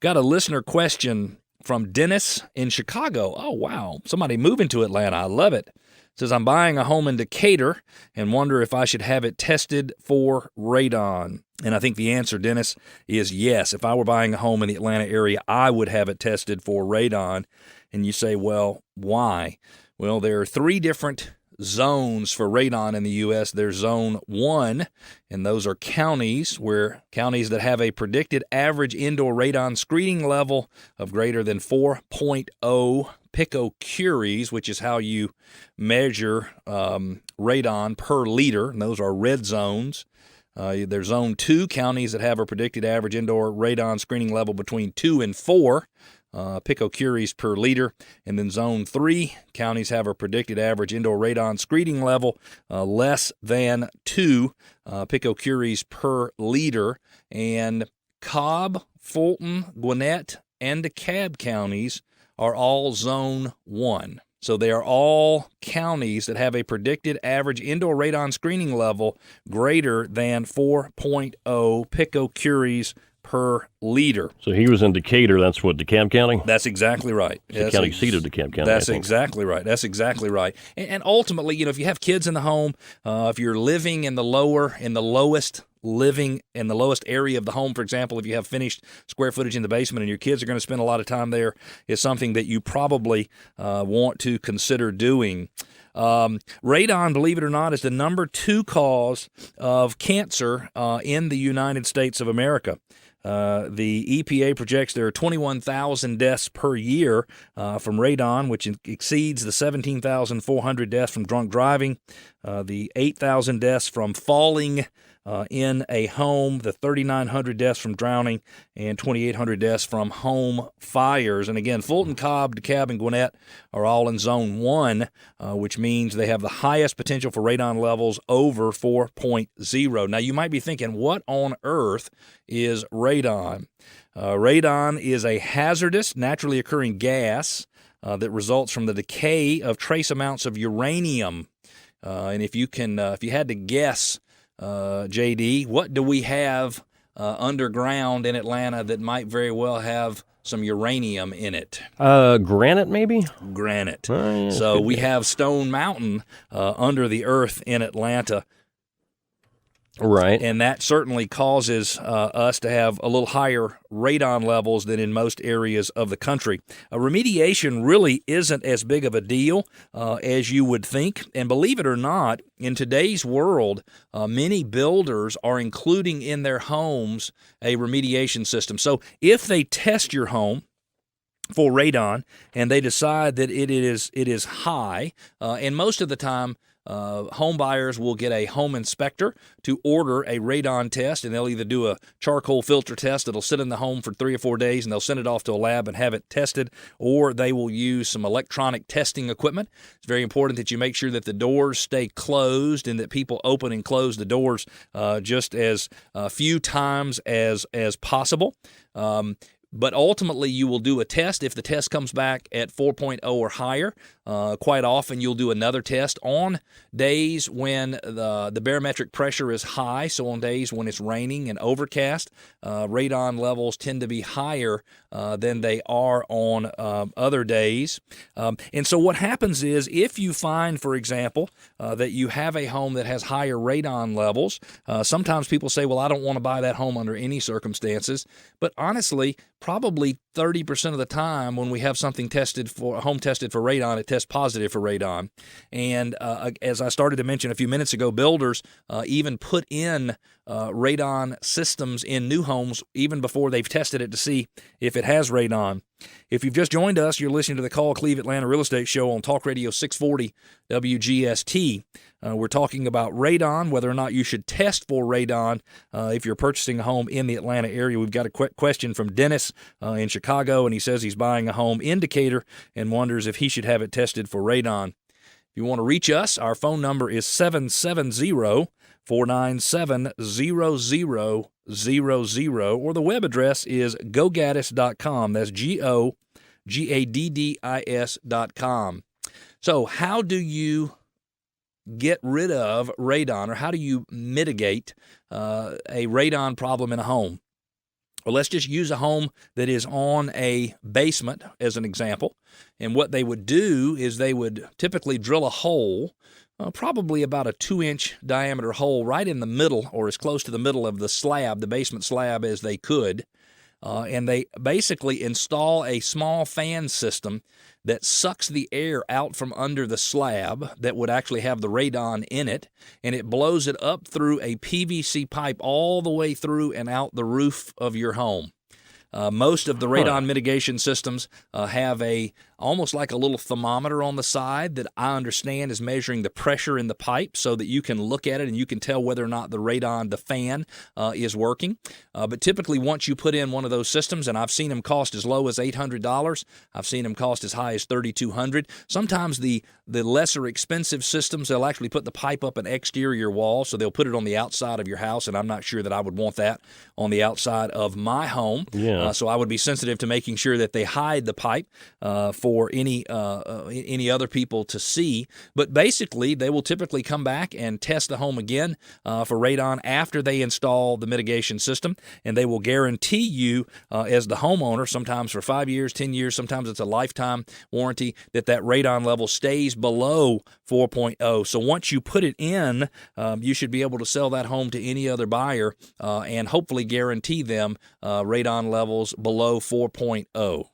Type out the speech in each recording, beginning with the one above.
Got a listener question from Dennis in Chicago. Oh, wow. Somebody moving to Atlanta. I love it. Says, I'm buying a home in Decatur and wonder if I should have it tested for radon. And I think the answer, Dennis, is yes. If I were buying a home in the Atlanta area, I would have it tested for radon. And you say, well, why? Well, there are three different zones for radon in the U.S. There's Zone 1, and those are counties that have a predicted average indoor radon screening level of greater than 4.0 picocuries, which is how you measure radon per liter, and those are red zones. There's Zone 2, counties that have a predicted average indoor radon screening level between 2 and 4 picocuries per liter. And then Zone 3, counties have a predicted average indoor radon screening level less than 2 picocuries per liter. And Cobb, Fulton, Gwinnett, and DeKalb counties are all Zone 1. So they are all counties that have a predicted average indoor radon screening level greater than 4.0 picocuries per liter. So he was in Decatur. That's what, DeKalb County? That's exactly right. It's the county seat of DeKalb County. That's exactly right. That's exactly right. And ultimately, if you have kids in the home, if you're living in the lowest area of the home, for example, if you have finished square footage in the basement and your kids are going to spend a lot of time there, is something that you probably want to consider doing. Radon, believe it or not, is the number 2 cause of cancer in the United States of America. The EPA projects there are 21,000 deaths per year from radon, which exceeds the 17,400 deaths from drunk driving, the 8,000 deaths from falling in a home, the 3,900 deaths from drowning, and 2,800 deaths from home fires. And again, Fulton, Cobb, DeKalb, and Gwinnett are all in Zone 1, which means they have the highest potential for radon levels over 4.0. Now, you might be thinking, what on earth is radon? Radon is a hazardous, naturally occurring gas that results from the decay of trace amounts of uranium. And if you had to guess, JD, what do we have underground in Atlanta that might very well have some uranium in it? Granite, maybe? Granite. Yeah, so we have Stone Mountain under the earth in Atlanta. Right. And that certainly causes us to have a little higher radon levels than in most areas of the country. Remediation really isn't as big of a deal as you would think. And believe it or not, in today's world, many builders are including in their homes a remediation system. So if they test your home for radon and they decide that it is high, and most of the time, home buyers will get a home inspector to order a radon test, and they'll either do a charcoal filter test that'll sit in the home for 3 or 4 days, and they'll send it off to a lab and have it tested, or they will use some electronic testing equipment. It's very important that you make sure that the doors stay closed and that people open and close the doors just as few times as possible. But ultimately, you will do a test. If the test comes back at 4.0 or higher, quite often you'll do another test on days when the barometric pressure is high. So on days when it's raining and overcast, radon levels tend to be higher than they are on other days. And so what happens is if you find, for example, that you have a home that has higher radon levels, sometimes people say, well, I don't want to buy that home under any circumstances. But honestly, probably 30% of the time when we have something home tested for radon, it tests positive for radon. And as I started to mention a few minutes ago, builders even put in radon systems in new homes even before they've tested it to see if it has radon. If you've just joined us, you're listening to the Call Cleve Atlanta Real Estate Show on Talk Radio 640 WGST. We're talking about radon, whether or not you should test for radon if you're purchasing a home in the Atlanta area. We've got a question from Dennis in Chicago, and he says he's buying a home in Decatur and wonders if he should have it tested for radon. If you want to reach us, our phone number is 770-497-0000, or the web address is gogaddis.com. That's GOGADDIS.com. So how do you get rid of radon, or how do you mitigate a radon problem in a home? Well, let's just use a home that is on a basement as an example. And what they would do is they would typically drill a hole, probably about a 2-inch diameter hole right in the middle or as close to the middle of the slab, the basement slab, as they could. And they basically install a small fan system that sucks the air out from under the slab that would actually have the radon in it, and it blows it up through a PVC pipe all the way through and out the roof of your home. Most of the radon mitigation systems have almost like a little thermometer on the side that I understand is measuring the pressure in the pipe so that you can look at it and you can tell whether or not the radon, the fan, is working. But typically once you put in one of those systems, and I've seen them cost as low as $800, I've seen them cost as high as $3,200. Sometimes the lesser expensive systems, they'll actually put the pipe up an exterior wall, so they'll put it on the outside of your house, and I'm not sure that I would want that on the outside of my home. Yeah. So I would be sensitive to making sure that they hide the pipe for any other people to see. But basically, they will typically come back and test the home again for radon after they install the mitigation system, and they will guarantee you as the homeowner, sometimes for 5 years, 10 years, sometimes it's a lifetime warranty, that radon level stays below 4.0. So once you put it in, you should be able to sell that home to any other buyer and hopefully guarantee them radon levels below 4.0.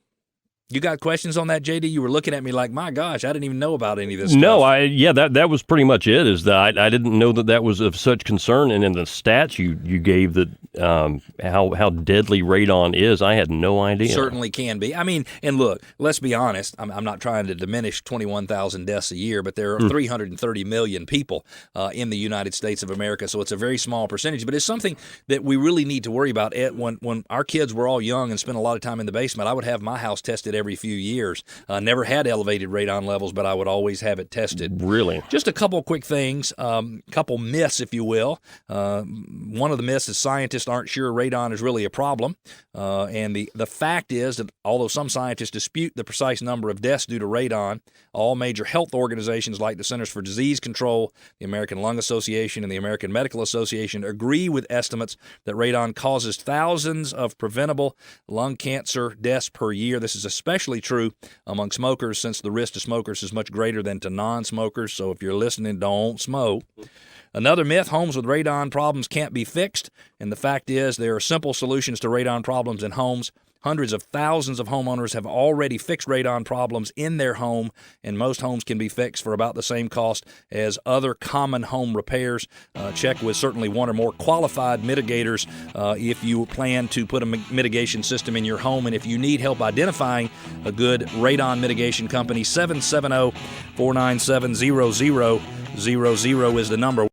You got questions on that, JD? You were looking at me like, my gosh, I didn't even know about any of this No, stuff. that was pretty much it. Is that I didn't know that was of such concern, and in the stats you gave that how deadly radon is, I had no idea. Certainly can be. I mean, and look, let's be honest. I'm not trying to diminish 21,000 deaths a year, but there are 330 million people in the United States of America, so it's a very small percentage. But it's something that we really need to worry about. When our kids were all young and spent a lot of time in the basement, I would have my house tested every few years. Never had elevated radon levels, but I would always have it tested. Really? Just a couple quick things, couple myths, if you will. One of the myths is scientists aren't sure radon is really a problem. And the fact is that although some scientists dispute the precise number of deaths due to radon, all major health organizations like the Centers for Disease Control, the American Lung Association, and the American Medical Association agree with estimates that radon causes thousands of preventable lung cancer deaths per year. This is especially true among smokers, since the risk to smokers is much greater than to non-smokers. So if you're listening, don't smoke. Another myth, homes with radon problems can't be fixed. And the fact is there are simple solutions to radon problems in homes. Hundreds of thousands of homeowners have already fixed radon problems in their home, and most homes can be fixed for about the same cost as other common home repairs. Check with certainly one or more qualified mitigators if you plan to put a mitigation system in your home. And if you need help identifying a good radon mitigation company, 770-497-0000 is the number.